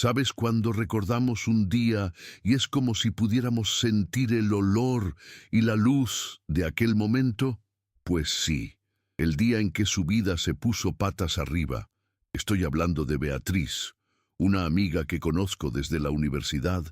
¿Sabes cuando recordamos un día y es como si pudiéramos sentir el olor y la luz de aquel momento? Pues sí, el día en que su vida se puso patas arriba. Estoy hablando de Beatriz, una amiga que conozco desde la universidad.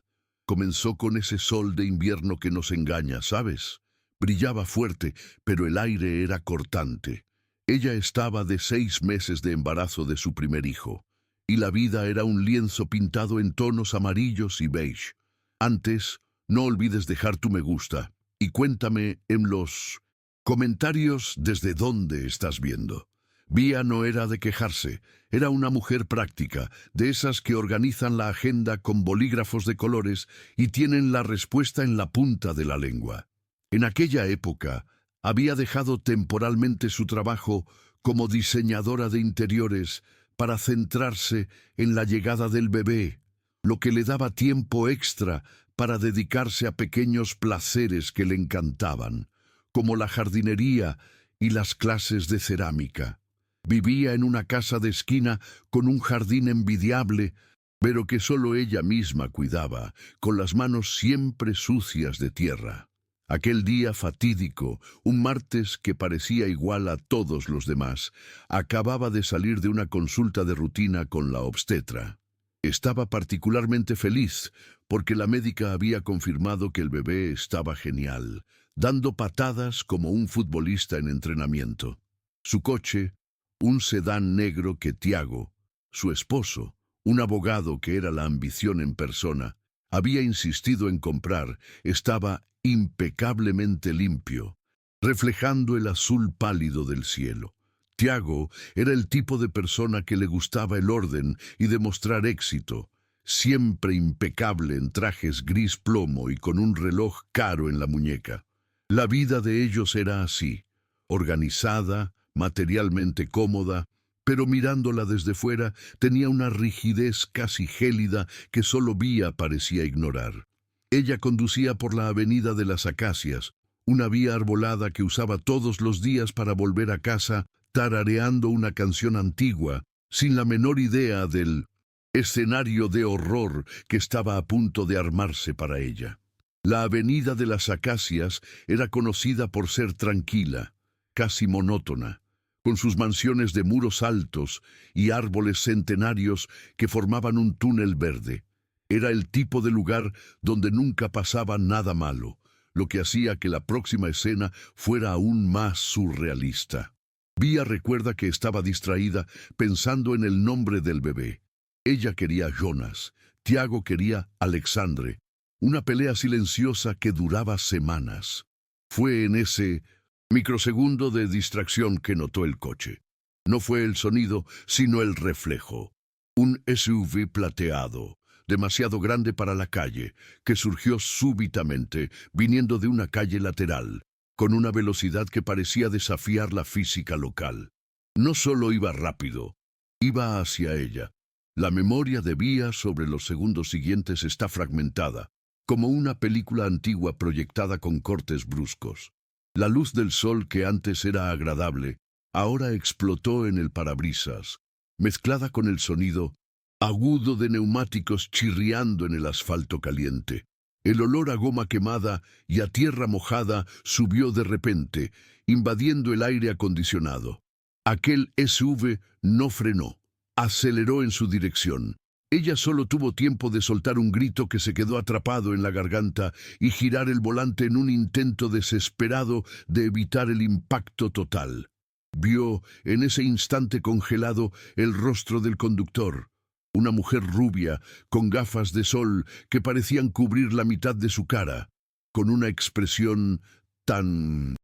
Comenzó con ese sol de invierno que nos engaña, ¿sabes? Brillaba fuerte, pero el aire era cortante. Ella estaba de 6 meses de embarazo de su primer hijo, y la vida era un lienzo pintado en tonos amarillos y beige. Antes, no olvides dejar tu me gusta, y cuéntame en los comentarios desde dónde estás viendo. Vía no era de quejarse, era una mujer práctica, de esas que organizan la agenda con bolígrafos de colores y tienen la respuesta en la punta de la lengua. En aquella época, había dejado temporalmente su trabajo como diseñadora de interiores para centrarse en la llegada del bebé, lo que le daba tiempo extra para dedicarse a pequeños placeres que le encantaban, como la jardinería y las clases de cerámica. Vivía en una casa de esquina con un jardín envidiable, pero que solo ella misma cuidaba, con las manos siempre sucias de tierra. Aquel día fatídico, un martes que parecía igual a todos los demás, acababa de salir de una consulta de rutina con la obstetra. Estaba particularmente feliz porque la médica había confirmado que el bebé estaba genial, dando patadas como un futbolista en entrenamiento. Su coche, un sedán negro que Tiago, su esposo, un abogado que era la ambición en persona, había insistido en comprar, estaba impecablemente limpio, reflejando el azul pálido del cielo. Tiago era el tipo de persona que le gustaba el orden y demostrar éxito, siempre impecable en trajes gris plomo y con un reloj caro en la muñeca. La vida de ellos era así, organizada, materialmente cómoda, pero mirándola desde fuera tenía una rigidez casi gélida que solo Vía parecía ignorar. Ella conducía por la avenida de las Acacias, una vía arbolada que usaba todos los días para volver a casa, tarareando una canción antigua, sin la menor idea del escenario de horror que estaba a punto de armarse para ella. La avenida de las Acacias era conocida por ser tranquila, casi monótona, con sus mansiones de muros altos y árboles centenarios que formaban un túnel verde. Era el tipo de lugar donde nunca pasaba nada malo, lo que hacía que la próxima escena fuera aún más surrealista. Vía recuerda que estaba distraída pensando en el nombre del bebé. Ella quería Jonas, Tiago quería Alexandre, una pelea silenciosa que duraba semanas. Fue en ese microsegundo de distracción que notó el coche. No fue el sonido, sino el reflejo. Un SUV plateado, demasiado grande para la calle, que surgió súbitamente, viniendo de una calle lateral, con una velocidad que parecía desafiar la física local. No solo iba rápido, iba hacia ella. La memoria de Vía sobre los segundos siguientes está fragmentada, como una película antigua proyectada con cortes bruscos. La luz del sol que antes era agradable, ahora explotó en el parabrisas, mezclada con el sonido agudo de neumáticos chirriando en el asfalto caliente. El olor a goma quemada y a tierra mojada subió de repente, invadiendo el aire acondicionado. Aquel SUV no frenó, aceleró en su dirección. Ella solo tuvo tiempo de soltar un grito que se quedó atrapado en la garganta y girar el volante en un intento desesperado de evitar el impacto total. Vio, en ese instante congelado, el rostro del conductor. Una mujer rubia, con gafas de sol que parecían cubrir la mitad de su cara, con una expresión tan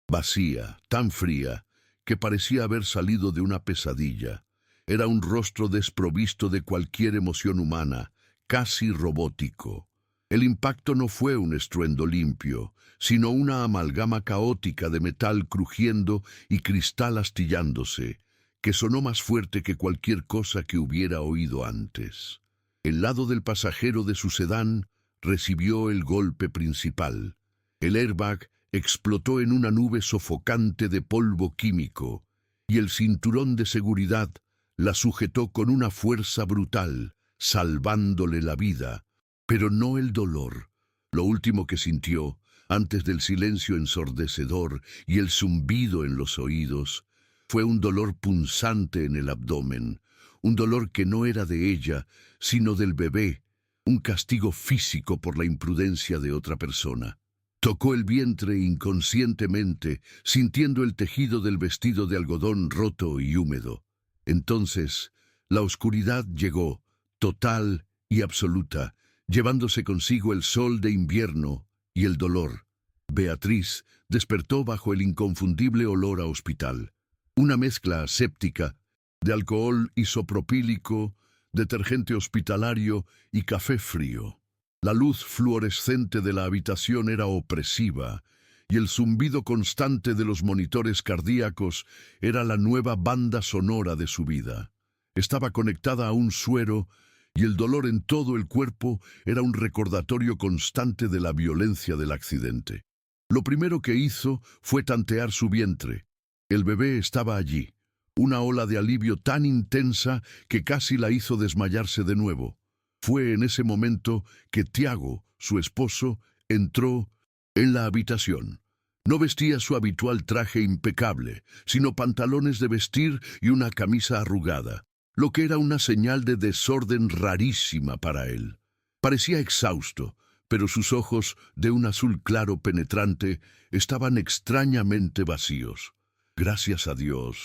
vacía, tan fría, que parecía haber salido de una pesadilla. Era un rostro desprovisto de cualquier emoción humana, casi robótico. El impacto no fue un estruendo limpio, sino una amalgama caótica de metal crujiendo y cristal astillándose, que sonó más fuerte que cualquier cosa que hubiera oído antes. El lado del pasajero de su sedán recibió el golpe principal. El airbag explotó en una nube sofocante de polvo químico, y el cinturón de seguridad la sujetó con una fuerza brutal, salvándole la vida, pero no el dolor. Lo último que sintió, antes del silencio ensordecedor y el zumbido en los oídos, fue un dolor punzante en el abdomen, un dolor que no era de ella, sino del bebé, un castigo físico por la imprudencia de otra persona. Tocó el vientre inconscientemente, sintiendo el tejido del vestido de algodón roto y húmedo. Entonces, la oscuridad llegó, total y absoluta, llevándose consigo el sol de invierno y el dolor. Beatriz despertó bajo el inconfundible olor a hospital. Una mezcla aséptica de alcohol isopropílico, detergente hospitalario y café frío. La luz fluorescente de la habitación era opresiva y el zumbido constante de los monitores cardíacos era la nueva banda sonora de su vida. Estaba conectada a un suero y el dolor en todo el cuerpo era un recordatorio constante de la violencia del accidente. Lo primero que hizo fue tantear su vientre. El bebé estaba allí, una ola de alivio tan intensa que casi la hizo desmayarse de nuevo. Fue en ese momento que Tiago, su esposo, entró en la habitación. No vestía su habitual traje impecable, sino pantalones de vestir y una camisa arrugada, lo que era una señal de desorden rarísima para él. Parecía exhausto, pero sus ojos, de un azul claro penetrante, estaban extrañamente vacíos. «Gracias a Dios,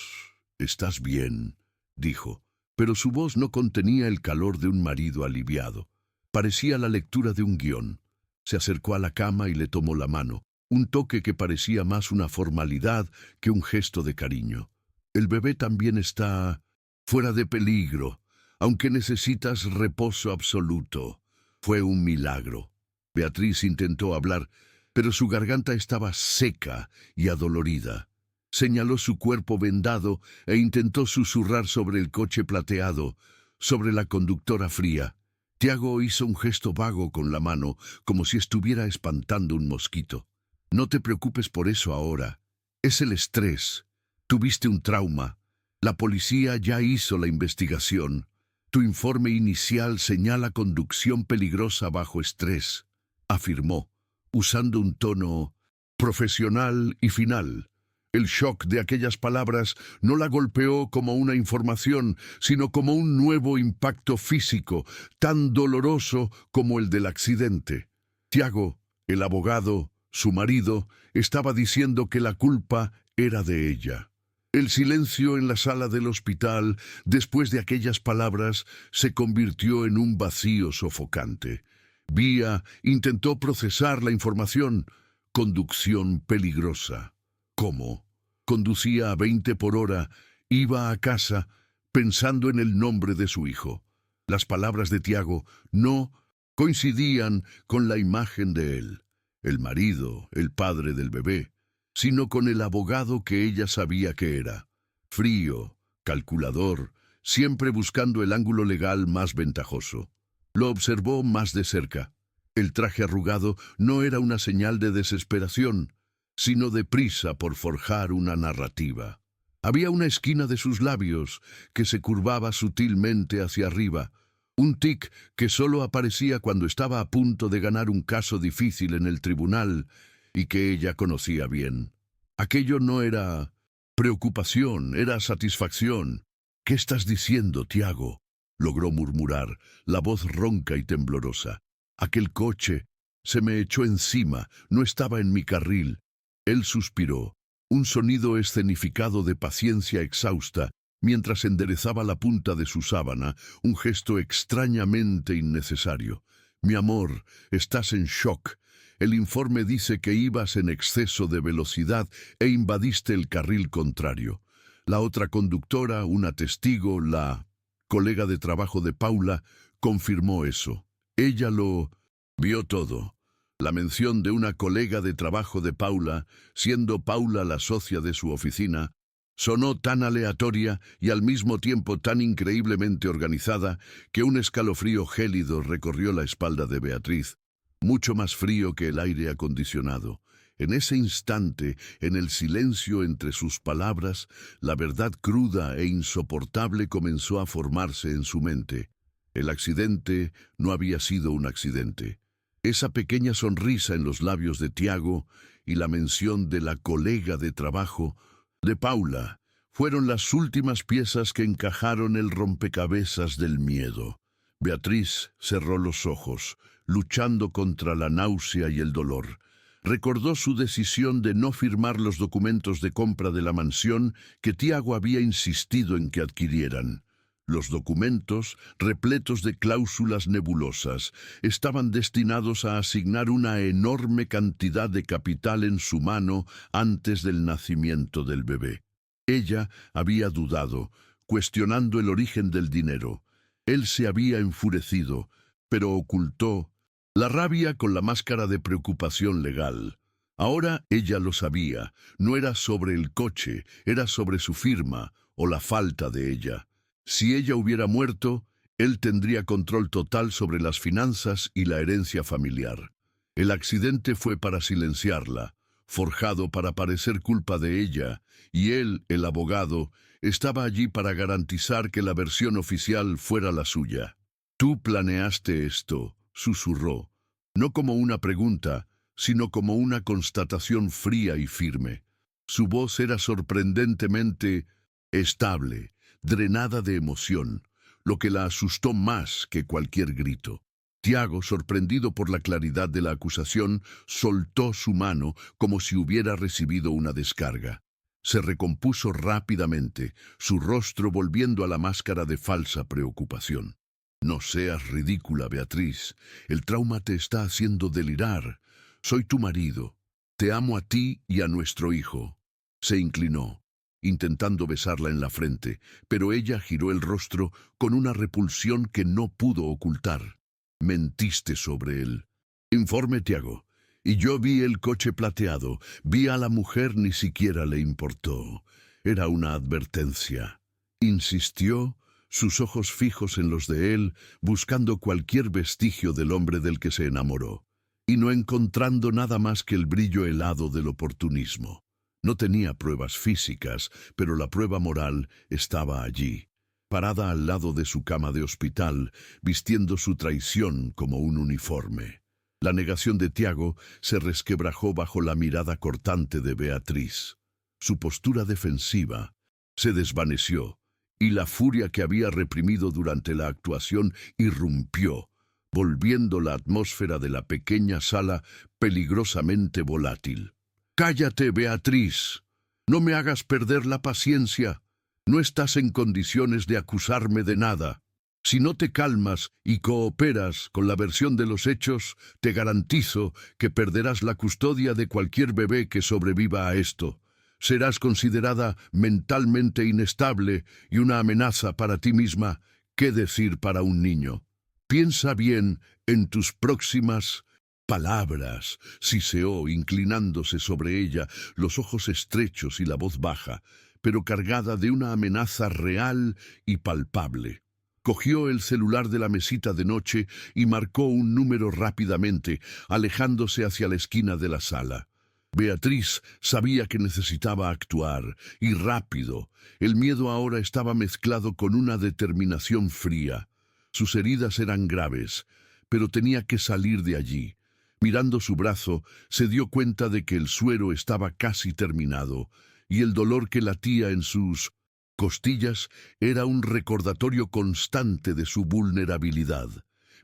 estás bien», dijo, pero su voz no contenía el calor de un marido aliviado. Parecía la lectura de un guión. Se acercó a la cama y le tomó la mano, un toque que parecía más una formalidad que un gesto de cariño. «El bebé también está fuera de peligro, aunque necesitas reposo absoluto. Fue un milagro». Beatriz intentó hablar, pero su garganta estaba seca y adolorida. Señaló su cuerpo vendado e intentó susurrar sobre el coche plateado, sobre la conductora fría. Tiago hizo un gesto vago con la mano, como si estuviera espantando un mosquito. «No te preocupes por eso ahora. Es el estrés. Tuviste un trauma. La policía ya hizo la investigación. Tu informe inicial señala conducción peligrosa bajo estrés», afirmó, usando un tono profesional y final. El shock de aquellas palabras no la golpeó como una información, sino como un nuevo impacto físico, tan doloroso como el del accidente. Tiago, el abogado, su marido, estaba diciendo que la culpa era de ella. El silencio en la sala del hospital, después de aquellas palabras, se convirtió en un vacío sofocante. Vía intentó procesar la información. Conducción peligrosa. ¿Cómo? Conducía a 20 por hora, iba a casa, pensando en el nombre de su hijo. Las palabras de Tiago no coincidían con la imagen de él, el marido, el padre del bebé, sino con el abogado que ella sabía que era. Frío, calculador, siempre buscando el ángulo legal más ventajoso. Lo observó más de cerca. El traje arrugado no era una señal de desesperación, sino de prisa por forjar una narrativa. Había una esquina de sus labios que se curvaba sutilmente hacia arriba, un tic que solo aparecía cuando estaba a punto de ganar un caso difícil en el tribunal y que ella conocía bien. Aquello no era preocupación, era satisfacción. «¿Qué estás diciendo, Tiago?», logró murmurar, la voz ronca y temblorosa. «Aquel coche se me echó encima, no estaba en mi carril». Él suspiró, un sonido escenificado de paciencia exhausta, mientras enderezaba la punta de su sábana, un gesto extrañamente innecesario. «Mi amor, estás en shock. El informe dice que ibas en exceso de velocidad e invadiste el carril contrario. La otra conductora, una testigo, la colega de trabajo de Paula, confirmó eso. Ella lo vio todo». La mención de una colega de trabajo de Paula, siendo Paula la socia de su oficina, sonó tan aleatoria y al mismo tiempo tan increíblemente organizada que un escalofrío gélido recorrió la espalda de Beatriz, mucho más frío que el aire acondicionado. En ese instante, en el silencio entre sus palabras, la verdad cruda e insoportable comenzó a formarse en su mente. El accidente no había sido un accidente. Esa pequeña sonrisa en los labios de Tiago y la mención de la colega de trabajo de Paula fueron las últimas piezas que encajaron el rompecabezas del miedo. Beatriz cerró los ojos, luchando contra la náusea y el dolor. Recordó su decisión de no firmar los documentos de compra de la mansión que Tiago había insistido en que adquirieran. Los documentos, repletos de cláusulas nebulosas, estaban destinados a asignar una enorme cantidad de capital en su mano antes del nacimiento del bebé. Ella había dudado, cuestionando el origen del dinero. Él se había enfurecido, pero ocultó la rabia con la máscara de preocupación legal. Ahora ella lo sabía, no era sobre el coche, era sobre su firma o la falta de ella. Si ella hubiera muerto, él tendría control total sobre las finanzas y la herencia familiar. El accidente fue para silenciarla, forjado para parecer culpa de ella, y él, el abogado, estaba allí para garantizar que la versión oficial fuera la suya. «Tú planeaste esto», susurró, no como una pregunta, sino como una constatación fría y firme. Su voz era sorprendentemente estable, drenada de emoción, lo que la asustó más que cualquier grito. Tiago, sorprendido por la claridad de la acusación, soltó su mano como si hubiera recibido una descarga. Se recompuso rápidamente, su rostro volviendo a la máscara de falsa preocupación. «No seas ridícula, Beatriz. El trauma te está haciendo delirar. Soy tu marido. Te amo a ti y a nuestro hijo». Se inclinó, intentando besarla en la frente, pero ella giró el rostro con una repulsión que no pudo ocultar. «Mentiste sobre él». «Informe, Tiago. Y yo vi el coche plateado. Vi a la mujer, ni siquiera le importó. Era una advertencia». Insistió, sus ojos fijos en los de él, buscando cualquier vestigio del hombre del que se enamoró, y no encontrando nada más que el brillo helado del oportunismo. No tenía pruebas físicas, pero la prueba moral estaba allí, parada al lado de su cama de hospital, vistiendo su traición como un uniforme. La negación de Tiago se resquebrajó bajo la mirada cortante de Beatriz. Su postura defensiva se desvaneció, y la furia que había reprimido durante la actuación irrumpió, volviendo la atmósfera de la pequeña sala peligrosamente volátil. «Cállate, Beatriz. No me hagas perder la paciencia. No estás en condiciones de acusarme de nada. Si no te calmas y cooperas con la versión de los hechos, te garantizo que perderás la custodia de cualquier bebé que sobreviva a esto. Serás considerada mentalmente inestable y una amenaza para ti misma. ¿Qué decir para un niño? Piensa bien en tus próximas palabras», siseó, inclinándose sobre ella, los ojos estrechos y la voz baja, pero cargada de una amenaza real y palpable. Cogió el celular de la mesita de noche y marcó un número rápidamente, alejándose hacia la esquina de la sala. Beatriz sabía que necesitaba actuar, y rápido. El miedo ahora estaba mezclado con una determinación fría. Sus heridas eran graves, pero tenía que salir de allí. Mirando su brazo, se dio cuenta de que el suero estaba casi terminado, y el dolor que latía en sus costillas era un recordatorio constante de su vulnerabilidad.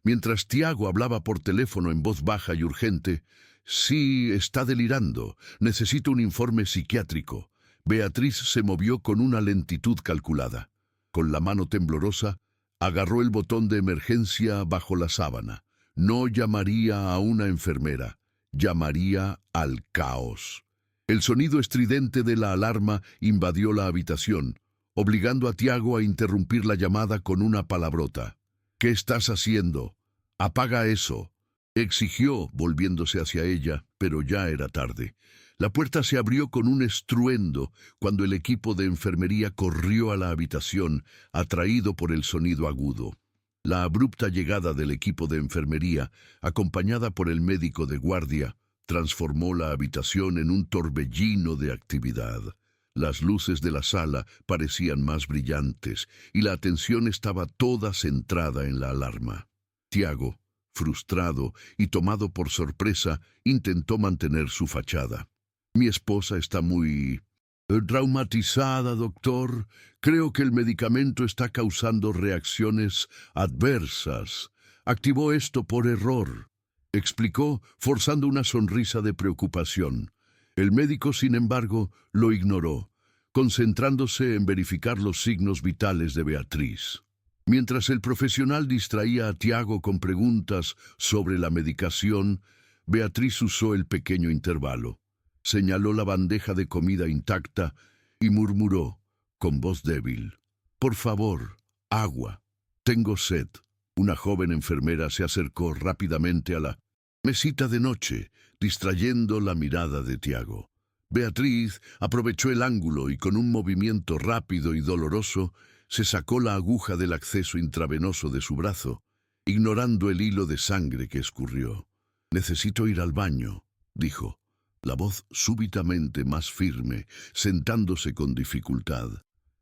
Mientras Tiago hablaba por teléfono en voz baja y urgente: «Sí, está delirando. Necesito un informe psiquiátrico». Beatriz se movió con una lentitud calculada. Con la mano temblorosa, agarró el botón de emergencia bajo la sábana. No llamaría a una enfermera, llamaría al caos. El sonido estridente de la alarma invadió la habitación, obligando a Tiago a interrumpir la llamada con una palabrota. «¿Qué estás haciendo? Apaga eso», exigió, volviéndose hacia ella, pero ya era tarde. La puerta se abrió con un estruendo cuando el equipo de enfermería corrió a la habitación, atraído por el sonido agudo. La abrupta llegada del equipo de enfermería, acompañada por el médico de guardia, transformó la habitación en un torbellino de actividad. Las luces de la sala parecían más brillantes y la atención estaba toda centrada en la alarma. Tiago, frustrado y tomado por sorpresa, intentó mantener su fachada. Mi esposa está muy traumatizada, doctor. Creo que el medicamento está causando reacciones adversas. Activó esto por error, explicó, forzando una sonrisa de preocupación. El médico, sin embargo, lo ignoró, concentrándose en verificar los signos vitales de Beatriz. Mientras el profesional distraía a Tiago con preguntas sobre la medicación, Beatriz usó el pequeño intervalo. Señaló la bandeja de comida intacta y murmuró, con voz débil: «Por favor, agua. Tengo sed». Una joven enfermera se acercó rápidamente a la mesita de noche, distrayendo la mirada de Tiago. Beatriz aprovechó el ángulo y con un movimiento rápido y doloroso se sacó la aguja del acceso intravenoso de su brazo, ignorando el hilo de sangre que escurrió. «Necesito ir al baño», dijo, la voz súbitamente más firme, sentándose con dificultad.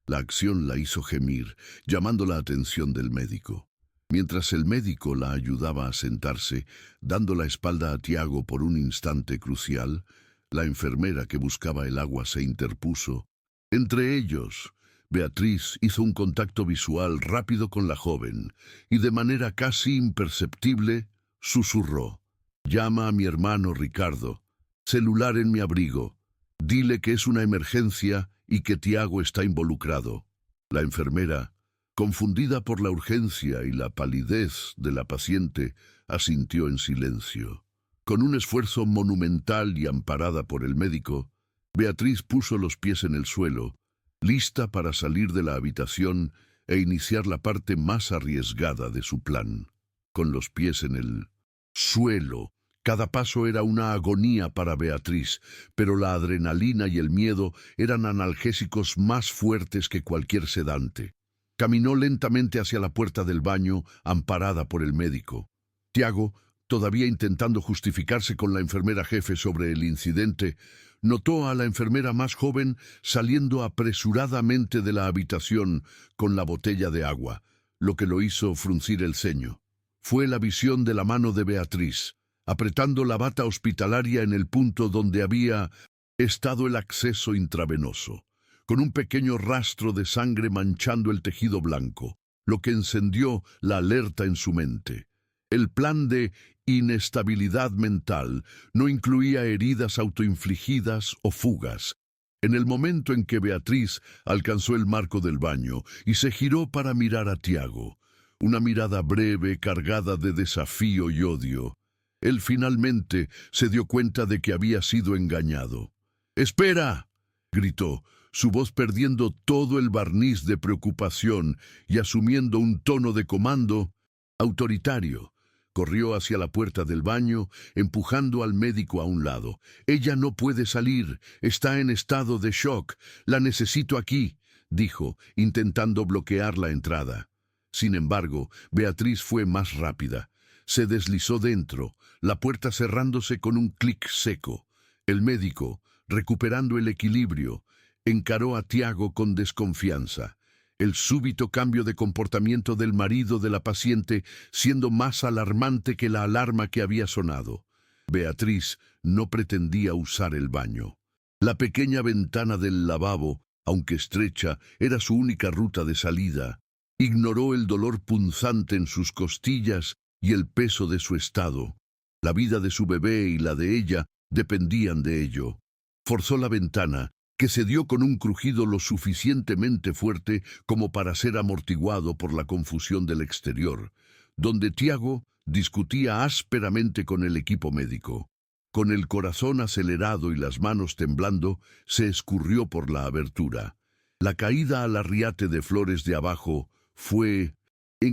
La acción la hizo gemir, llamando la atención del médico. Mientras el médico la ayudaba a sentarse, dando la espalda a Tiago por un instante crucial, la enfermera que buscaba el agua se interpuso. Entre ellos, Beatriz hizo un contacto visual rápido con la joven y de manera casi imperceptible susurró: «Llama a mi hermano Ricardo. Celular en mi abrigo. Dile que es una emergencia y que Tiago está involucrado». La enfermera, confundida por la urgencia y la palidez de la paciente, asintió en silencio. Con un esfuerzo monumental y amparada por el médico, Beatriz puso los pies en el suelo, lista para salir de la habitación e iniciar la parte más arriesgada de su plan. Con los pies en el suelo, cada paso era una agonía para Beatriz, pero la adrenalina y el miedo eran analgésicos más fuertes que cualquier sedante. Caminó lentamente hacia la puerta del baño, amparada por el médico. Tiago, todavía intentando justificarse con la enfermera jefe sobre el incidente, notó a la enfermera más joven saliendo apresuradamente de la habitación con la botella de agua, lo que lo hizo fruncir el ceño. Fue la visión de la mano de Beatriz, apretando la bata hospitalaria en el punto donde había estado el acceso intravenoso, con un pequeño rastro de sangre manchando el tejido blanco, lo que encendió la alerta en su mente. El plan de inestabilidad mental no incluía heridas autoinfligidas o fugas. En el momento en que Beatriz alcanzó el marco del baño y se giró para mirar a Tiago, una mirada breve cargada de desafío y odio, él finalmente se dio cuenta de que había sido engañado. «¡Espera!», gritó, su voz perdiendo todo el barniz de preocupación y asumiendo un tono de comando autoritario. Corrió hacia la puerta del baño, empujando al médico a un lado. «Ella no puede salir, está en estado de shock. La necesito aquí», dijo, intentando bloquear la entrada. Sin embargo, Beatriz fue más rápida. Se deslizó dentro, la puerta cerrándose con un clic seco. El médico, recuperando el equilibrio, encaró a Tiago con desconfianza. El súbito cambio de comportamiento del marido de la paciente siendo más alarmante que la alarma que había sonado. Beatriz no pretendía usar el baño. La pequeña ventana del lavabo, aunque estrecha, era su única ruta de salida. Ignoró el dolor punzante en sus costillas y el peso de su estado. La vida de su bebé y la de ella dependían de ello. Forzó la ventana, que se dio con un crujido lo suficientemente fuerte como para ser amortiguado por la confusión del exterior, donde Tiago discutía ásperamente con el equipo médico. Con el corazón acelerado y las manos temblando, se escurrió por la abertura. La caída al arriate de flores de abajo fue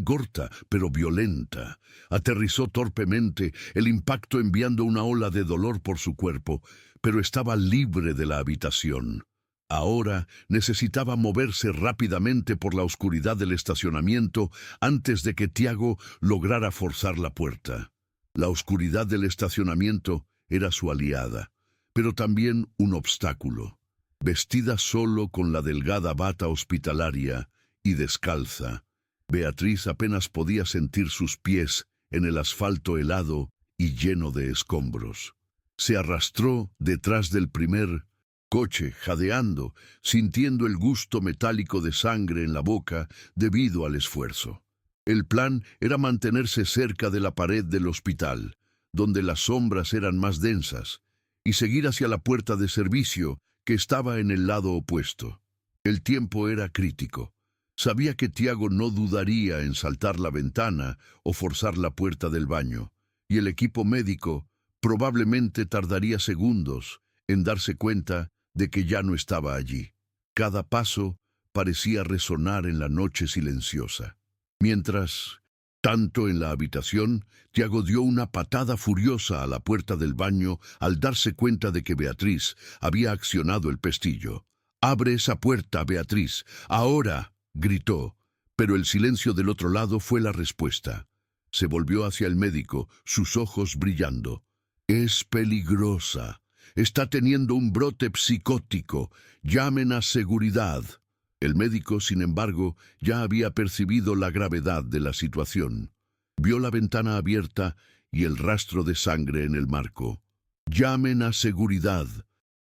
corta, pero violenta. Aterrizó torpemente, el impacto enviando una ola de dolor por su cuerpo, pero estaba libre de la habitación. Ahora necesitaba moverse rápidamente por la oscuridad del estacionamiento antes de que Tiago lograra forzar la puerta. La oscuridad del estacionamiento era su aliada, pero también un obstáculo. Vestida solo con la delgada bata hospitalaria y descalza, Beatriz apenas podía sentir sus pies en el asfalto helado y lleno de escombros. Se arrastró detrás del primer coche, jadeando, sintiendo el gusto metálico de sangre en la boca debido al esfuerzo. El plan era mantenerse cerca de la pared del hospital, donde las sombras eran más densas, y seguir hacia la puerta de servicio, que estaba en el lado opuesto. El tiempo era crítico. Sabía que Tiago no dudaría en saltar la ventana o forzar la puerta del baño, y el equipo médico probablemente tardaría segundos en darse cuenta de que ya no estaba allí. Cada paso parecía resonar en la noche silenciosa. Mientras tanto, en la habitación, Tiago dio una patada furiosa a la puerta del baño al darse cuenta de que Beatriz había accionado el pestillo. «¡Abre esa puerta, Beatriz! ¡Ahora!», gritó, pero el silencio del otro lado fue la respuesta. Se volvió hacia el médico, sus ojos brillando. «Es peligrosa. Está teniendo un brote psicótico. Llamen a seguridad». El médico, sin embargo, ya había percibido la gravedad de la situación. Vio la ventana abierta y el rastro de sangre en el marco. «Llamen a seguridad».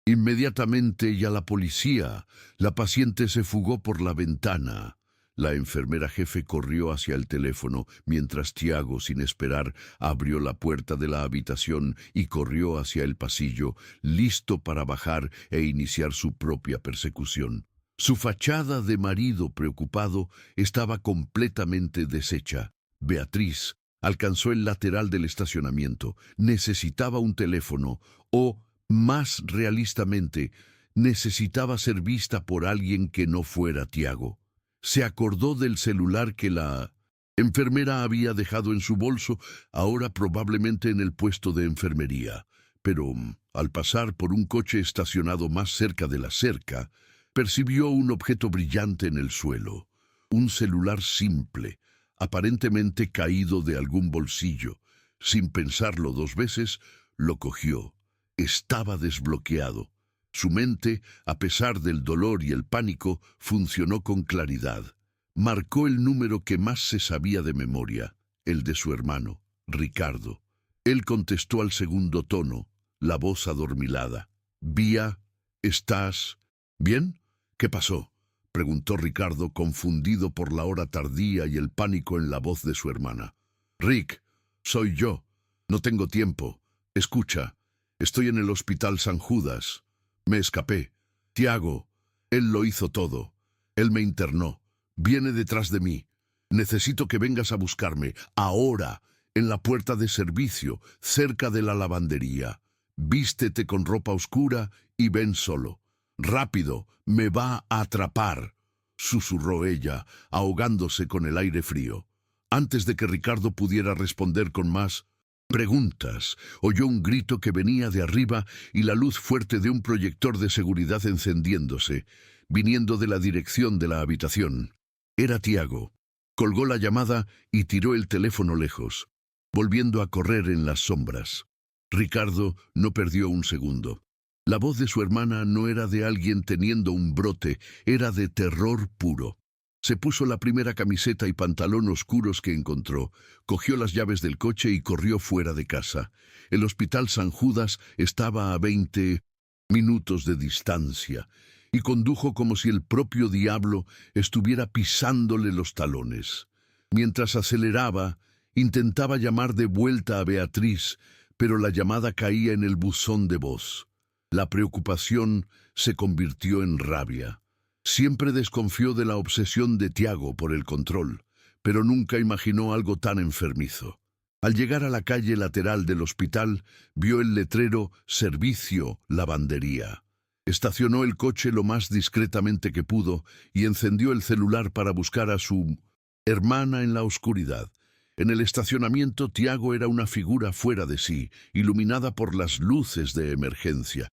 Inmediatamente y a la policía. La paciente se fugó por la ventana. La enfermera jefe corrió hacia el teléfono, mientras Tiago, sin esperar, abrió la puerta de la habitación y corrió hacia el pasillo, listo para bajar e iniciar su propia persecución. Su fachada de marido preocupado estaba completamente deshecha. Beatriz alcanzó el lateral del estacionamiento. Necesitaba un teléfono o, más realistamente, necesitaba ser vista por alguien que no fuera Tiago. Se acordó del celular que la enfermera había dejado en su bolso, ahora probablemente en el puesto de enfermería. Pero, al pasar por un coche estacionado más cerca de la cerca, percibió un objeto brillante en el suelo. Un celular simple, aparentemente caído de algún bolsillo. Sin pensarlo dos veces, lo cogió. Estaba desbloqueado. Su mente, a pesar del dolor y el pánico, funcionó con claridad. Marcó el número que más se sabía de memoria, el de su hermano, Ricardo. Él contestó al segundo tono, la voz adormilada. «Vía, ¿estás bien? ¿Qué pasó?», preguntó Ricardo, confundido por la hora tardía y el pánico en la voz de su hermana. «Rick, soy yo. No tengo tiempo. Escucha, estoy en el Hospital San Judas. Me escapé. Tiago, él lo hizo todo. Él me internó. Viene detrás de mí. Necesito que vengas a buscarme, ahora, en la puerta de servicio, cerca de la lavandería. Vístete con ropa oscura y ven solo. Rápido, me va a atrapar», susurró ella, ahogándose con el aire frío. Antes de que Ricardo pudiera responder con más preguntas, oyó un grito que venía de arriba y la luz fuerte de un proyector de seguridad encendiéndose, viniendo de la dirección de la habitación. Era Tiago. Colgó la llamada y tiró el teléfono lejos, volviendo a correr en las sombras. Ricardo no perdió un segundo. La voz de su hermana no era de alguien teniendo un brote, era de terror puro. Se puso la primera camiseta y pantalón oscuros que encontró, cogió las llaves del coche y corrió fuera de casa. El Hospital San Judas estaba a 20 minutos de distancia, y condujo como si el propio diablo estuviera pisándole los talones. Mientras aceleraba, intentaba llamar de vuelta a Beatriz, pero la llamada caía en el buzón de voz. La preocupación se convirtió en rabia. Siempre desconfió de la obsesión de Tiago por el control, pero nunca imaginó algo tan enfermizo. Al llegar a la calle lateral del hospital, vio el letrero «Servicio Lavandería». Estacionó el coche lo más discretamente que pudo y encendió el celular para buscar a su hermana en la oscuridad. En el estacionamiento, Tiago era una figura fuera de sí, iluminada por las luces de emergencia.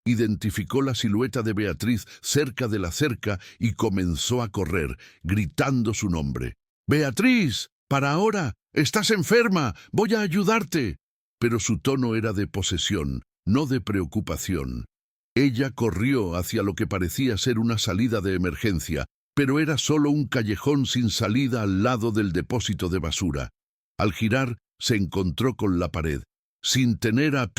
Identificó la silueta de Beatriz cerca de la cerca y comenzó a correr, gritando su nombre. «¡Beatriz! ¡Para ahora! ¡Estás enferma! ¡Voy a ayudarte!». Pero su tono era de posesión, no de preocupación. Ella corrió hacia lo que parecía ser una salida de emergencia, pero era solo un callejón sin salida al lado del depósito de basura. Al girar, se encontró con la pared. Sin tener a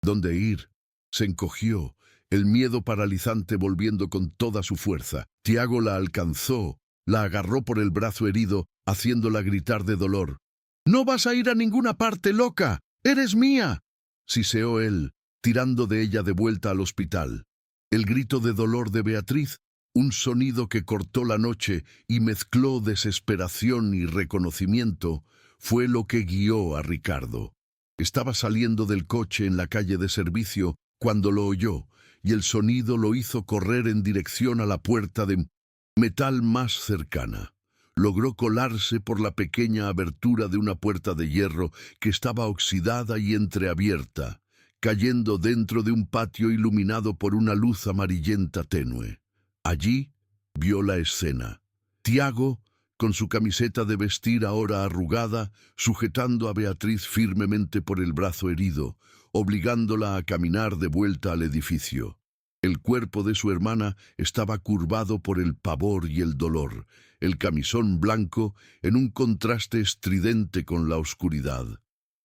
dónde ir, se encogió, el miedo paralizante volviendo con toda su fuerza. Tiago la alcanzó, la agarró por el brazo herido, haciéndola gritar de dolor. «¡No vas a ir a ninguna parte, loca! ¡Eres mía!», siseó él, tirando de ella de vuelta al hospital. El grito de dolor de Beatriz, un sonido que cortó la noche y mezcló desesperación y reconocimiento, fue lo que guió a Ricardo. Estaba saliendo del coche en la calle de servicio cuando lo oyó, y el sonido lo hizo correr en dirección a la puerta de metal más cercana. Logró colarse por la pequeña abertura de una puerta de hierro que estaba oxidada y entreabierta, cayendo dentro de un patio iluminado por una luz amarillenta tenue. Allí vio la escena. Tiago, con su camiseta de vestir ahora arrugada, sujetando a Beatriz firmemente por el brazo herido, obligándola a caminar de vuelta al edificio. El cuerpo de su hermana estaba curvado por el pavor y el dolor, el camisón blanco en un contraste estridente con la oscuridad.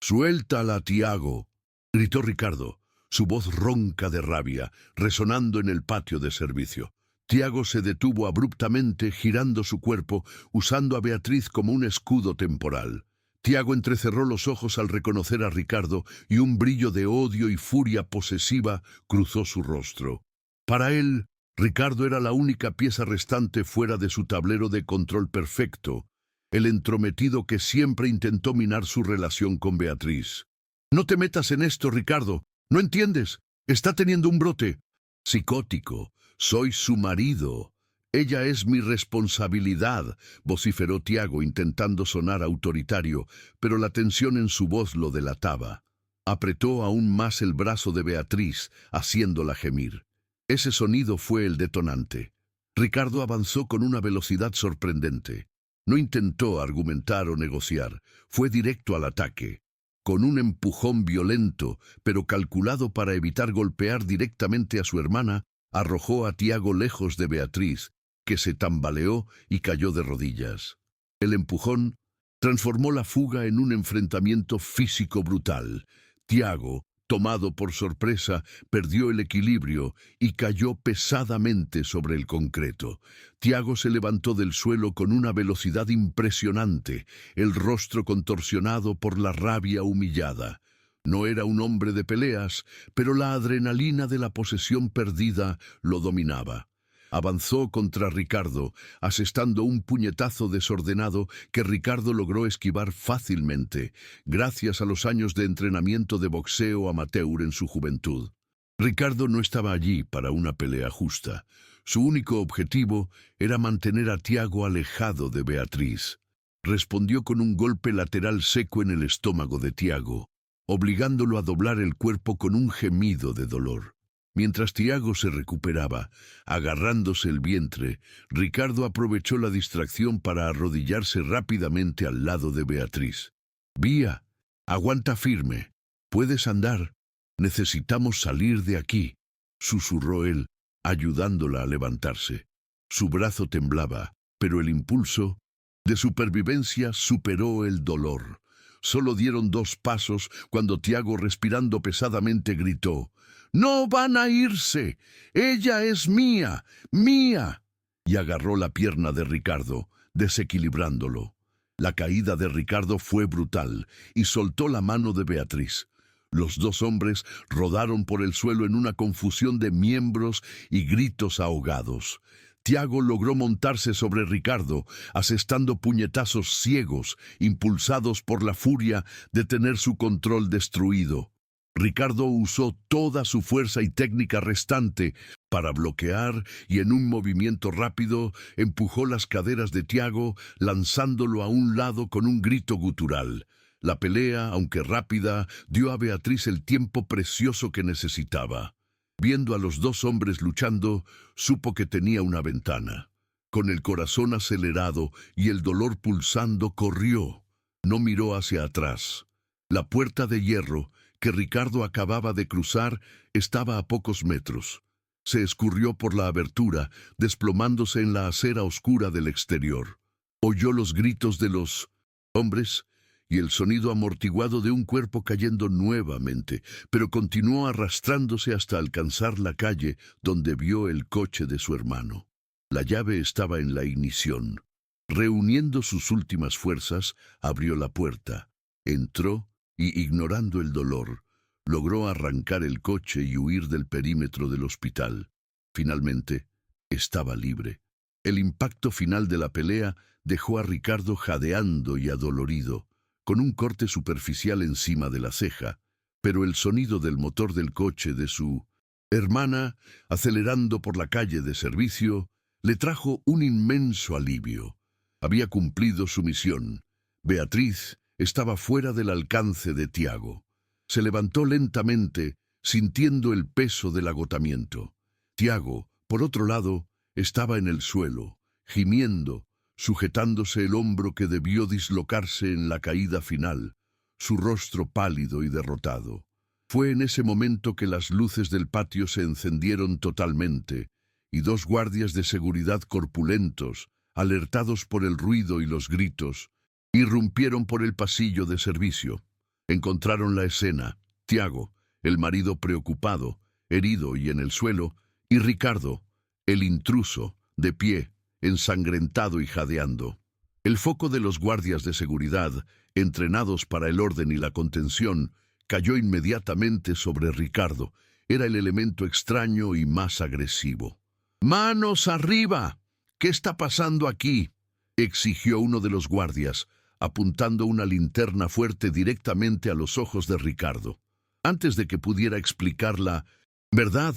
«¡Suéltala, Tiago!», gritó Ricardo, su voz ronca de rabia, resonando en el patio de servicio. Tiago se detuvo abruptamente, girando su cuerpo, usando a Beatriz como un escudo temporal. Tiago entrecerró los ojos al reconocer a Ricardo y un brillo de odio y furia posesiva cruzó su rostro. Para él, Ricardo era la única pieza restante fuera de su tablero de control perfecto, el entrometido que siempre intentó minar su relación con Beatriz. «No te metas en esto, Ricardo. ¿No entiendes? Está teniendo un brote psicótico. Soy su marido. Ella es mi responsabilidad», vociferó Tiago intentando sonar autoritario, pero la tensión en su voz lo delataba. Apretó aún más el brazo de Beatriz, haciéndola gemir. Ese sonido fue el detonante. Ricardo avanzó con una velocidad sorprendente. No intentó argumentar o negociar, fue directo al ataque. Con un empujón violento, pero calculado para evitar golpear directamente a su hermana, arrojó a Tiago lejos de Beatriz, que se tambaleó y cayó de rodillas. El empujón transformó la fuga en un enfrentamiento físico brutal. Tiago, tomado por sorpresa, perdió el equilibrio y cayó pesadamente sobre el concreto. Tiago se levantó del suelo con una velocidad impresionante, el rostro contorsionado por la rabia humillada. No era un hombre de peleas, pero la adrenalina de la posesión perdida lo dominaba. Avanzó contra Ricardo, asestando un puñetazo desordenado que Ricardo logró esquivar fácilmente, gracias a los años de entrenamiento de boxeo amateur en su juventud. Ricardo no estaba allí para una pelea justa. Su único objetivo era mantener a Tiago alejado de Beatriz. Respondió con un golpe lateral seco en el estómago de Tiago, obligándolo a doblar el cuerpo con un gemido de dolor. Mientras Tiago se recuperaba, agarrándose el vientre, Ricardo aprovechó la distracción para arrodillarse rápidamente al lado de Beatriz. «Vía, aguanta firme. Puedes andar. Necesitamos salir de aquí», susurró él, ayudándola a levantarse. Su brazo temblaba, pero el impulso de supervivencia superó el dolor. Solo dieron 2 pasos cuando Tiago, respirando pesadamente, gritó: «¡No van a irse! ¡Ella es mía! ¡Mía!», y agarró la pierna de Ricardo, desequilibrándolo. La caída de Ricardo fue brutal y soltó la mano de Beatriz. Los 2 hombres rodaron por el suelo en una confusión de miembros y gritos ahogados. Tiago logró montarse sobre Ricardo, asestando puñetazos ciegos, impulsados por la furia de tener su control destruido. Ricardo usó toda su fuerza y técnica restante para bloquear y en un movimiento rápido empujó las caderas de Tiago, lanzándolo a un lado con un grito gutural. La pelea, aunque rápida, dio a Beatriz el tiempo precioso que necesitaba. Viendo a los 2 hombres luchando, supo que tenía una ventana. Con el corazón acelerado y el dolor pulsando, corrió. No miró hacia atrás. La puerta de hierro, que Ricardo acababa de cruzar estaba a pocos metros. Se escurrió por la abertura, desplomándose en la acera oscura del exterior. Oyó los gritos de los hombres y el sonido amortiguado de un cuerpo cayendo nuevamente, pero continuó arrastrándose hasta alcanzar la calle donde vio el coche de su hermano. La llave estaba en la ignición. Reuniendo sus últimas fuerzas, abrió la puerta, entró y, ignorando el dolor, logró arrancar el coche y huir del perímetro del hospital. Finalmente, estaba libre. El impacto final de la pelea dejó a Ricardo jadeando y adolorido, con un corte superficial encima de la ceja, pero el sonido del motor del coche de su hermana, acelerando por la calle de servicio, le trajo un inmenso alivio. Había cumplido su misión. Beatriz estaba fuera del alcance de Tiago. Se levantó lentamente, sintiendo el peso del agotamiento. Tiago, por otro lado, estaba en el suelo, gimiendo, sujetándose el hombro que debió dislocarse en la caída final, su rostro pálido y derrotado. Fue en ese momento que las luces del patio se encendieron totalmente, y dos guardias de seguridad corpulentos, alertados por el ruido y los gritos, irrumpieron por el pasillo de servicio. Encontraron la escena: Tiago, el marido preocupado, herido y en el suelo, y Ricardo, el intruso, de pie, ensangrentado y jadeando. El foco de los guardias de seguridad, entrenados para el orden y la contención, cayó inmediatamente sobre Ricardo. Era el elemento extraño y más agresivo. ¡Manos arriba! ¿Qué está pasando aquí?, exigió uno de los guardias, apuntando una linterna fuerte directamente a los ojos de Ricardo. Antes de que pudiera explicar la verdad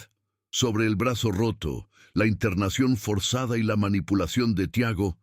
sobre el brazo roto, la internación forzada y la manipulación de Tiago,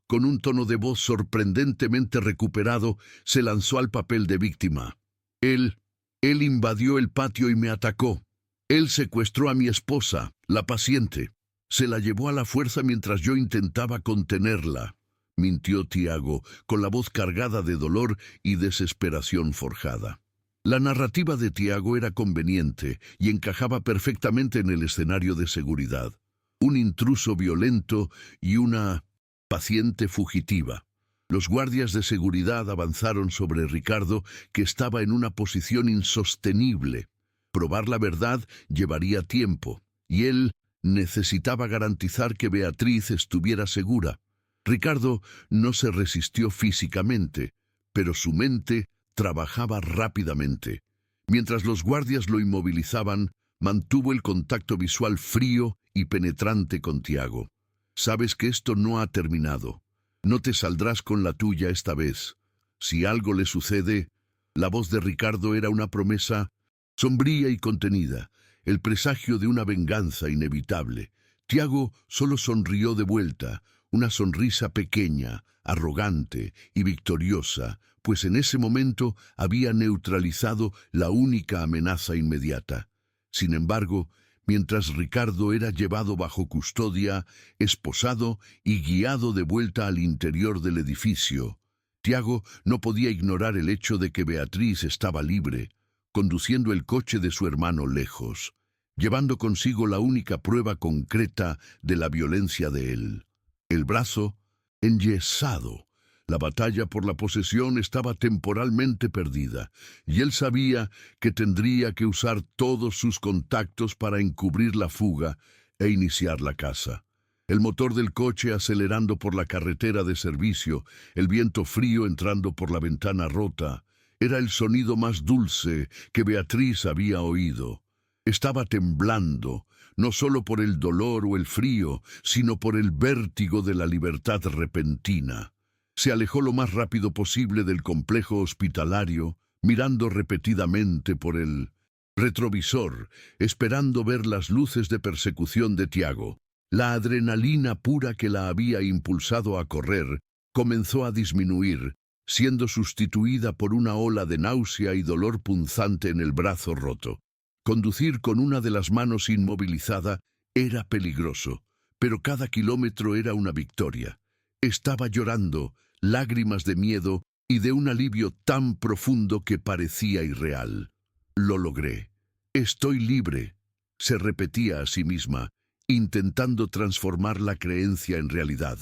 con un tono de voz sorprendentemente recuperado, se lanzó al papel de víctima. Él invadió el patio y me atacó. Él secuestró a mi esposa, la paciente. Se la llevó a la fuerza mientras yo intentaba contenerla, mintió Tiago, con la voz cargada de dolor y desesperación forjada. La narrativa de Tiago era conveniente y encajaba perfectamente en el escenario de seguridad. Un intruso violento y una paciente fugitiva. Los guardias de seguridad avanzaron sobre Ricardo, que estaba en una posición insostenible. Probar la verdad llevaría tiempo, y él necesitaba garantizar que Beatriz estuviera segura. Ricardo no se resistió físicamente, pero su mente trabajaba rápidamente. Mientras los guardias lo inmovilizaban, mantuvo el contacto visual frío y penetrante con Tiago. Sabes que esto no ha terminado. No te saldrás con la tuya esta vez. Si algo le sucede, la voz de Ricardo era una promesa sombría y contenida, el presagio de una venganza inevitable. Tiago solo sonrió de vuelta, una sonrisa pequeña, arrogante y victoriosa, pues en ese momento había neutralizado la única amenaza inmediata. Sin embargo, mientras Ricardo era llevado bajo custodia, esposado y guiado de vuelta al interior del edificio, Tiago no podía ignorar el hecho de que Beatriz estaba libre, conduciendo el coche de su hermano lejos, llevando consigo la única prueba concreta de la violencia de él. El brazo enyesado. La batalla por la posesión estaba temporalmente perdida, y él sabía que tendría que usar todos sus contactos para encubrir la fuga e iniciar la caza. El motor del coche acelerando por la carretera de servicio, el viento frío entrando por la ventana rota, era el sonido más dulce que Beatriz había oído. Estaba temblando, no solo por el dolor o el frío, sino por el vértigo de la libertad repentina. Se alejó lo más rápido posible del complejo hospitalario, mirando repetidamente por el retrovisor, esperando ver las luces de persecución de Tiago. La adrenalina pura que la había impulsado a correr comenzó a disminuir, siendo sustituida por una ola de náusea y dolor punzante en el brazo roto. Conducir con una de las manos inmovilizada era peligroso, pero cada kilómetro era una victoria. Estaba llorando, lágrimas de miedo y de un alivio tan profundo que parecía irreal. Lo logré. Estoy libre, se repetía a sí misma, intentando transformar la creencia en realidad.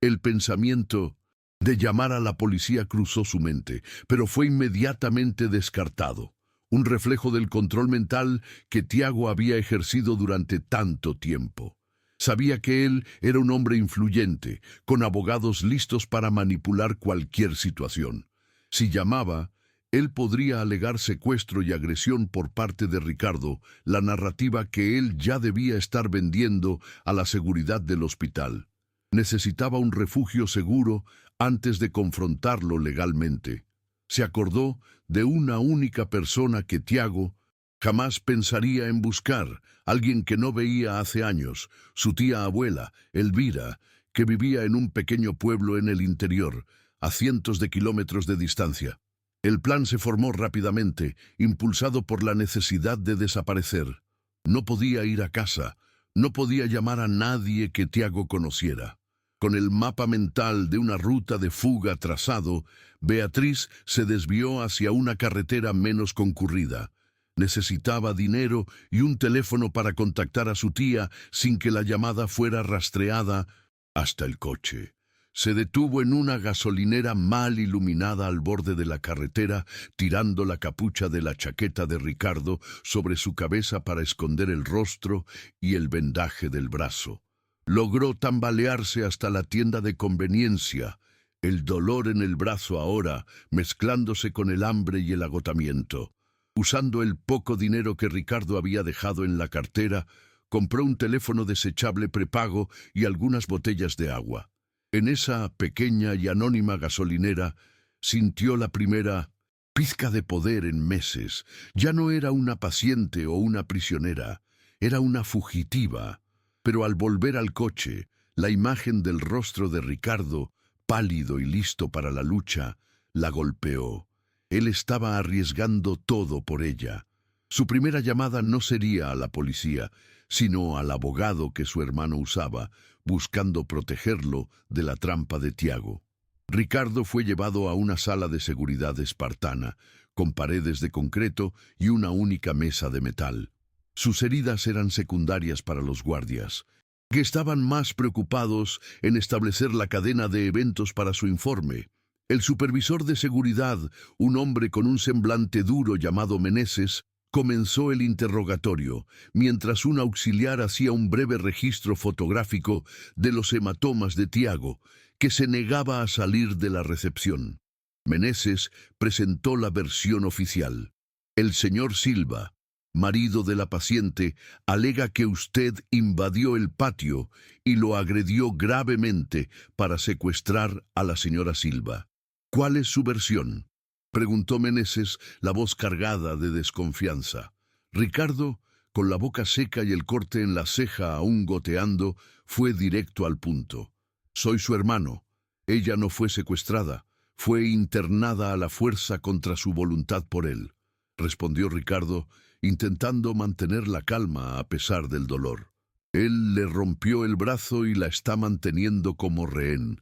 El pensamiento de llamar a la policía cruzó su mente, pero fue inmediatamente descartado. Un reflejo del control mental que Tiago había ejercido durante tanto tiempo. Sabía que él era un hombre influyente, con abogados listos para manipular cualquier situación. Si llamaba, él podría alegar secuestro y agresión por parte de Ricardo, la narrativa que él ya debía estar vendiendo a la seguridad del hospital. Necesitaba un refugio seguro antes de confrontarlo legalmente. Se acordó de una única persona que Tiago jamás pensaría en buscar, alguien que no veía hace años, su tía abuela, Elvira, que vivía en un pequeño pueblo en el interior, a cientos de kilómetros de distancia. El plan se formó rápidamente, impulsado por la necesidad de desaparecer. No podía ir a casa, no podía llamar a nadie que Tiago conociera. Con el mapa mental de una ruta de fuga trazado, Beatriz se desvió hacia una carretera menos concurrida. Necesitaba dinero y un teléfono para contactar a su tía sin que la llamada fuera rastreada hasta el coche. Se detuvo en una gasolinera mal iluminada al borde de la carretera, tirando la capucha de la chaqueta de Ricardo sobre su cabeza para esconder el rostro y el vendaje del brazo. Logró tambalearse hasta la tienda de conveniencia, el dolor en el brazo ahora mezclándose con el hambre y el agotamiento. Usando el poco dinero que Ricardo había dejado en la cartera, compró un teléfono desechable prepago y algunas botellas de agua. En esa pequeña y anónima gasolinera sintió la primera pizca de poder en meses. Ya no era una paciente o una prisionera, era una fugitiva. Pero al volver al coche, la imagen del rostro de Ricardo, pálido y listo para la lucha, la golpeó. Él estaba arriesgando todo por ella. Su primera llamada no sería a la policía, sino al abogado que su hermano usaba, buscando protegerlo de la trampa de Tiago. Ricardo fue llevado a una sala de seguridad espartana, con paredes de concreto y una única mesa de metal. Sus heridas eran secundarias para los guardias, que estaban más preocupados en establecer la cadena de eventos para su informe. El supervisor de seguridad, un hombre con un semblante duro llamado Meneses, comenzó el interrogatorio, mientras un auxiliar hacía un breve registro fotográfico de los hematomas de Tiago, que se negaba a salir de la recepción. Meneses presentó la versión oficial. El señor Silva, marido de la paciente, alega que usted invadió el patio y lo agredió gravemente para secuestrar a la señora Silva. ¿Cuál es su versión?, preguntó Meneses, la voz cargada de desconfianza. Ricardo, con la boca seca y el corte en la ceja aún goteando, fue directo al punto. Soy su hermano. Ella no fue secuestrada, fue internada a la fuerza contra su voluntad por él, respondió Ricardo, intentando mantener la calma a pesar del dolor. Él le rompió el brazo y la está manteniendo como rehén.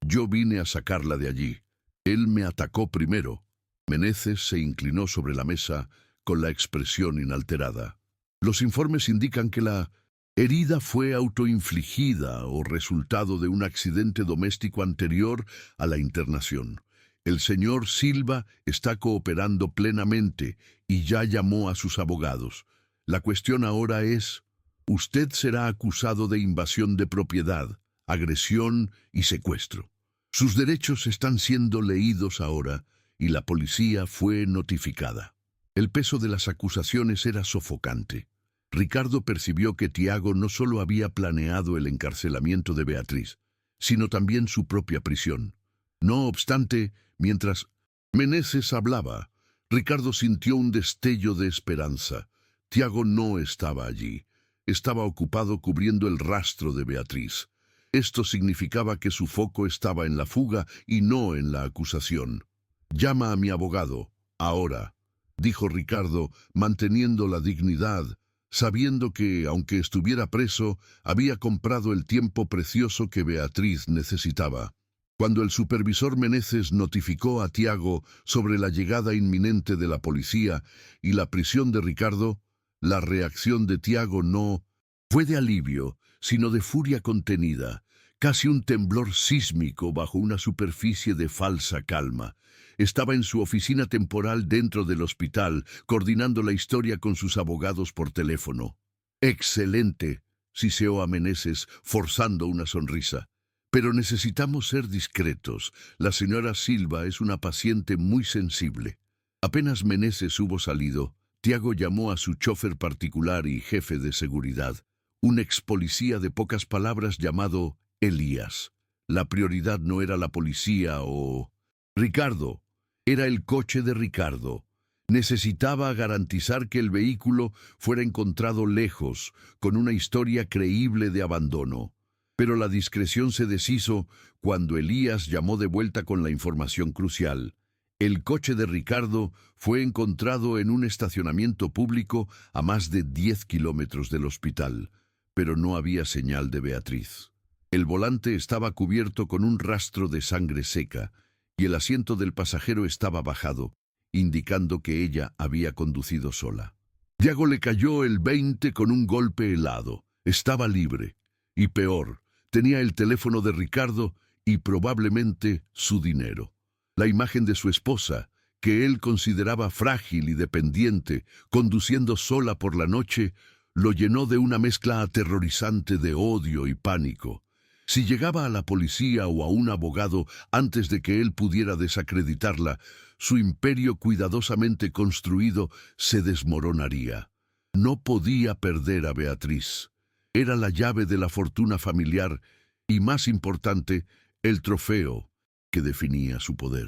Yo vine a sacarla de allí. Él me atacó primero. Meneses se inclinó sobre la mesa con la expresión inalterada. Los informes indican que la herida fue autoinfligida o resultado de un accidente doméstico anterior a la internación. El señor Silva está cooperando plenamente y ya llamó a sus abogados. La cuestión ahora es, usted será acusado de invasión de propiedad, agresión y secuestro. Sus derechos están siendo leídos ahora y la policía fue notificada. El peso de las acusaciones era sofocante. Ricardo percibió que Tiago no solo había planeado el encarcelamiento de Beatriz, sino también su propia prisión. No obstante, mientras Meneses hablaba, Ricardo sintió un destello de esperanza. Tiago no estaba allí. Estaba ocupado cubriendo el rastro de Beatriz. Esto significaba que su foco estaba en la fuga y no en la acusación. «Llama a mi abogado, ahora», dijo Ricardo, manteniendo la dignidad, sabiendo que, aunque estuviera preso, había comprado el tiempo precioso que Beatriz necesitaba. Cuando el supervisor Meneses notificó a Tiago sobre la llegada inminente de la policía y la prisión de Ricardo, la reacción de Tiago no fue de alivio, sino de furia contenida, casi un temblor sísmico bajo una superficie de falsa calma. Estaba en su oficina temporal dentro del hospital, coordinando la historia con sus abogados por teléfono. «Excelente», siseó a Meneses, forzando una sonrisa. «Pero necesitamos ser discretos. La señora Silva es una paciente muy sensible». Apenas Meneses hubo salido, Tiago llamó a su chofer particular y jefe de seguridad, un ex policía de pocas palabras llamado Elías. La prioridad no era la policía o Ricardo, era el coche de Ricardo. Necesitaba garantizar que el vehículo fuera encontrado lejos, con una historia creíble de abandono. Pero la discreción se deshizo cuando Elías llamó de vuelta con la información crucial. El coche de Ricardo fue encontrado en un estacionamiento público a más de 10 kilómetros del hospital, pero no había señal de Beatriz. El volante estaba cubierto con un rastro de sangre seca y el asiento del pasajero estaba bajado, indicando que ella había conducido sola. Tiago le cayó el 20 con un golpe helado. Estaba libre. Y peor, tenía el teléfono de Ricardo y probablemente su dinero. La imagen de su esposa, que él consideraba frágil y dependiente, conduciendo sola por la noche, lo llenó de una mezcla aterrorizante de odio y pánico. Si llegaba a la policía o a un abogado antes de que él pudiera desacreditarla, su imperio cuidadosamente construido se desmoronaría. No podía perder a Beatriz. Era la llave de la fortuna familiar y, más importante, el trofeo que definía su poder.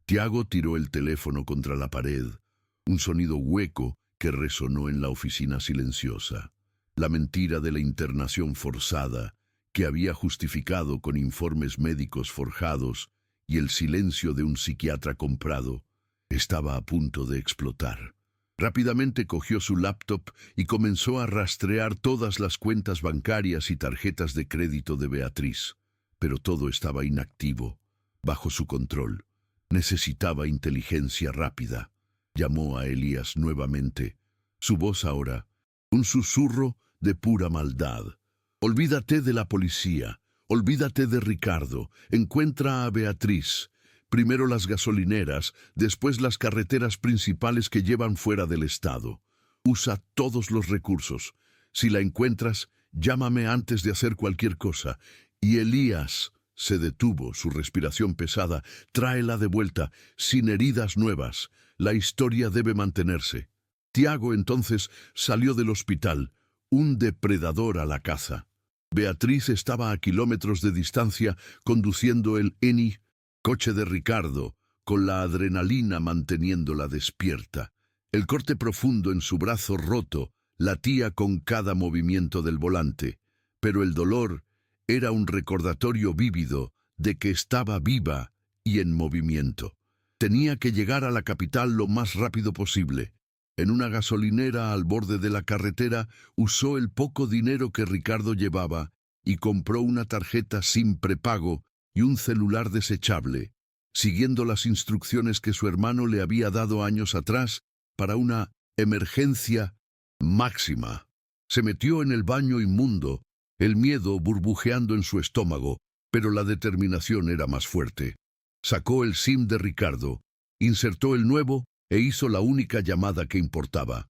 Tiago tiró el teléfono contra la pared, un sonido hueco que resonó en la oficina silenciosa. La mentira de la internación forzada, que había justificado con informes médicos forjados, y el silencio de un psiquiatra comprado, estaba a punto de explotar. Rápidamente cogió su laptop y comenzó a rastrear todas las cuentas bancarias y tarjetas de crédito de Beatriz. Pero todo estaba inactivo, bajo su control. Necesitaba inteligencia rápida. Llamó a Elías nuevamente. Su voz ahora, un susurro de pura maldad. «Olvídate de la policía, olvídate de Ricardo, encuentra a Beatriz. Primero las gasolineras, después las carreteras principales que llevan fuera del estado. Usa todos los recursos. Si la encuentras, llámame antes de hacer cualquier cosa». Y Elías se detuvo, su respiración pesada. «Tráela de vuelta, sin heridas nuevas. La historia debe mantenerse». Tiago entonces salió del hospital, un depredador a la caza. Beatriz estaba a kilómetros de distancia conduciendo el Eni, coche de Ricardo, con la adrenalina manteniéndola despierta. El corte profundo en su brazo roto latía con cada movimiento del volante, pero el dolor era un recordatorio vívido de que estaba viva y en movimiento. Tenía que llegar a la capital lo más rápido posible. En una gasolinera al borde de la carretera, usó el poco dinero que Ricardo llevaba y compró una tarjeta sin prepago y un celular desechable, siguiendo las instrucciones que su hermano le había dado años atrás para una emergencia máxima. Se metió en el baño inmundo, el miedo burbujeando en su estómago, pero la determinación era más fuerte. Sacó el SIM de Ricardo, insertó el nuevo e hizo la única llamada que importaba.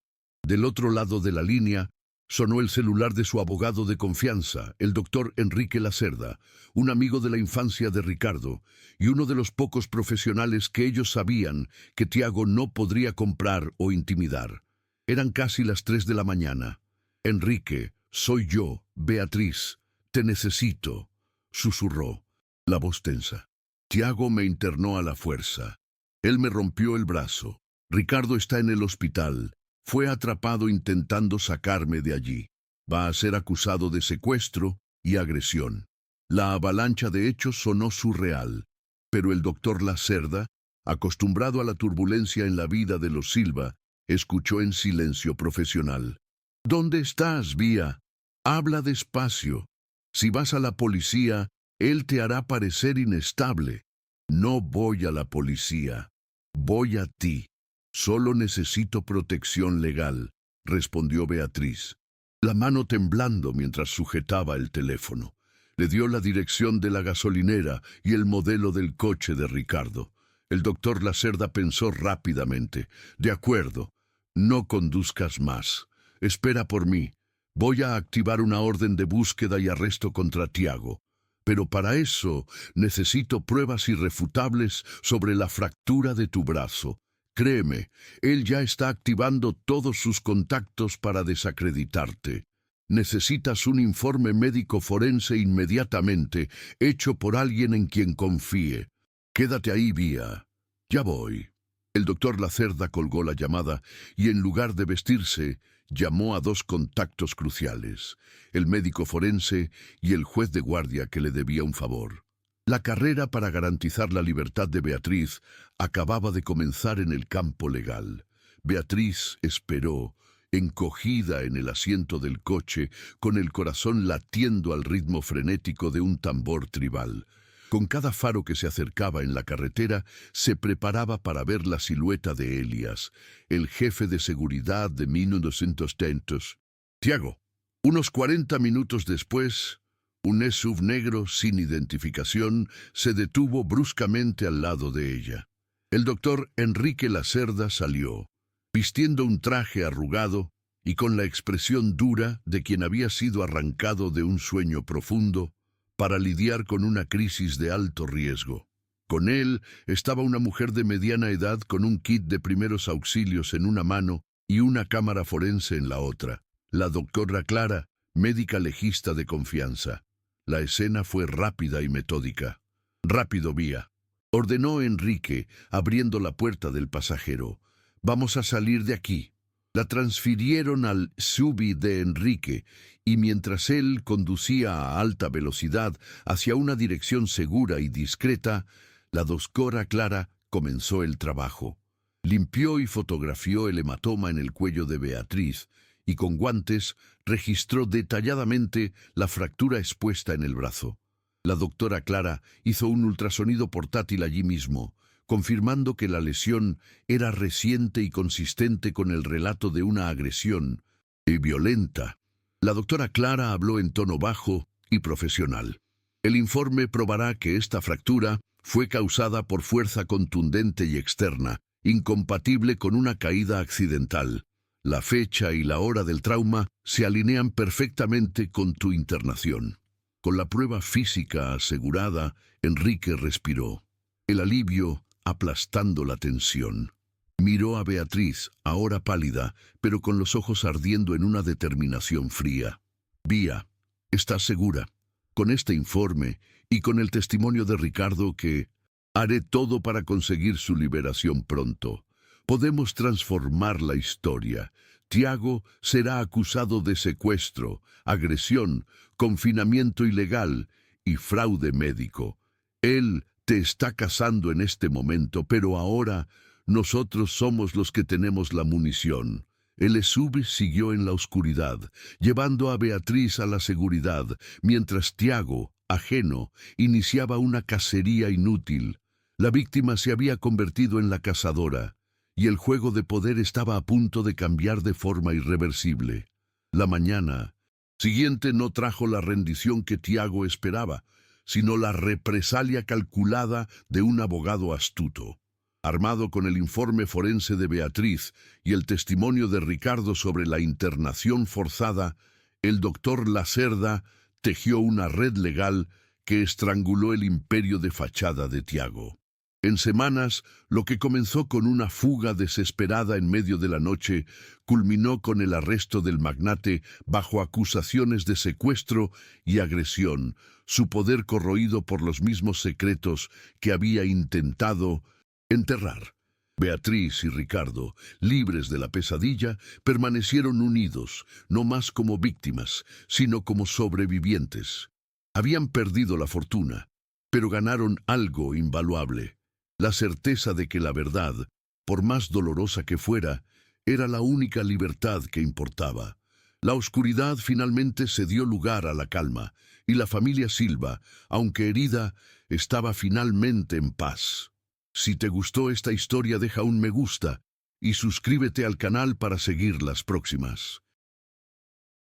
Del otro lado de la línea, sonó el celular de su abogado de confianza, el doctor Enrique Lacerda, un amigo de la infancia de Ricardo, y uno de los pocos profesionales que ellos sabían que Tiago no podría comprar o intimidar. Eran casi las 3 de la mañana. «Enrique, soy yo, Beatriz. Te necesito», susurró, la voz tensa. «Tiago me internó a la fuerza. Él me rompió el brazo. Ricardo está en el hospital. Fue atrapado intentando sacarme de allí. Va a ser acusado de secuestro y agresión». La avalancha de hechos sonó surreal, pero el doctor Lacerda, acostumbrado a la turbulencia en la vida de los Silva, escuchó en silencio profesional. «¿Dónde estás, Vía? Habla despacio. Si vas a la policía, Él te hará parecer inestable. No voy a la policía. Voy a ti. Solo necesito protección legal, respondió Beatriz, la mano temblando mientras sujetaba el teléfono. Le dio la dirección de la gasolinera y el modelo del coche de Ricardo. El doctor Lacerda pensó rápidamente. De acuerdo, no conduzcas más. Espera por mí. Voy a activar una orden de búsqueda y arresto contra Tiago. Pero para eso necesito pruebas irrefutables sobre la fractura de tu brazo. Créeme, él ya está activando todos sus contactos para desacreditarte. Necesitas un informe médico forense inmediatamente, hecho por alguien en quien confíe. Quédate ahí, Vía. Ya voy. El doctor Lacerda colgó la llamada y, en lugar de vestirse, llamó a dos contactos cruciales, el médico forense y el juez de guardia que le debía un favor. La carrera para garantizar la libertad de Beatriz acababa de comenzar en el campo legal. Beatriz esperó, encogida en el asiento del coche, con el corazón latiendo al ritmo frenético de un tambor tribal. Con cada faro que se acercaba en la carretera, se preparaba para ver la silueta de Elias, el jefe de seguridad de 1930. Tiago. Unos 40 minutos después, un SUV negro sin identificación se detuvo bruscamente al lado de ella. El doctor Enrique Lacerda salió, vistiendo un traje arrugado y con la expresión dura de quien había sido arrancado de un sueño profundo para lidiar con una crisis de alto riesgo. Con él estaba una mujer de mediana edad con un kit de primeros auxilios en una mano y una cámara forense en la otra. La doctora Clara, médica legista de confianza. La escena fue rápida y metódica. «Rápido, Vía», ordenó Enrique, abriendo la puerta del pasajero. «Vamos a salir de aquí». La transfirieron al SUV de Enrique y mientras él conducía a alta velocidad hacia una dirección segura y discreta, la doctora Clara comenzó el trabajo. Limpió y fotografió el hematoma en el cuello de Beatriz y con guantes registró detalladamente la fractura expuesta en el brazo. La doctora Clara hizo un ultrasonido portátil allí mismo, confirmando que la lesión era reciente y consistente con el relato de una agresión violenta. La doctora Clara habló en tono bajo y profesional. El informe probará que esta fractura fue causada por fuerza contundente y externa, incompatible con una caída accidental. La fecha y la hora del trauma se alinean perfectamente con tu internación. Con la prueba física asegurada, Enrique respiró. El alivio aplastando la tensión. Miró a Beatriz, ahora pálida, pero con los ojos ardiendo en una determinación fría. «Vía, ¿estás segura? Con este informe y con el testimonio de Ricardo que haré todo para conseguir su liberación pronto. Podemos transformar la historia. Tiago será acusado de secuestro, agresión, confinamiento ilegal y fraude médico. Él te está casando en este momento, pero ahora nosotros somos los que tenemos la munición». El SUV siguió en la oscuridad, llevando a Beatriz a la seguridad, mientras Tiago, ajeno, iniciaba una cacería inútil. La víctima se había convertido en la cazadora, y el juego de poder estaba a punto de cambiar de forma irreversible. La mañana siguiente no trajo la rendición que Tiago esperaba, sino la represalia calculada de un abogado astuto. Armado con el informe forense de Beatriz y el testimonio de Ricardo sobre la internación forzada, el doctor Lacerda tejió una red legal que estranguló el imperio de fachada de Tiago. En semanas, lo que comenzó con una fuga desesperada en medio de la noche, culminó con el arresto del magnate bajo acusaciones de secuestro y agresión, su poder corroído por los mismos secretos que había intentado enterrar. Beatriz y Ricardo, libres de la pesadilla, permanecieron unidos, no más como víctimas, sino como sobrevivientes. Habían perdido la fortuna, pero ganaron algo invaluable: la certeza de que la verdad, por más dolorosa que fuera, era la única libertad que importaba. La oscuridad finalmente cedió lugar a la calma, y la familia Silva, aunque herida, estaba finalmente en paz. Si te gustó esta historia, deja un me gusta y suscríbete al canal para seguir las próximas.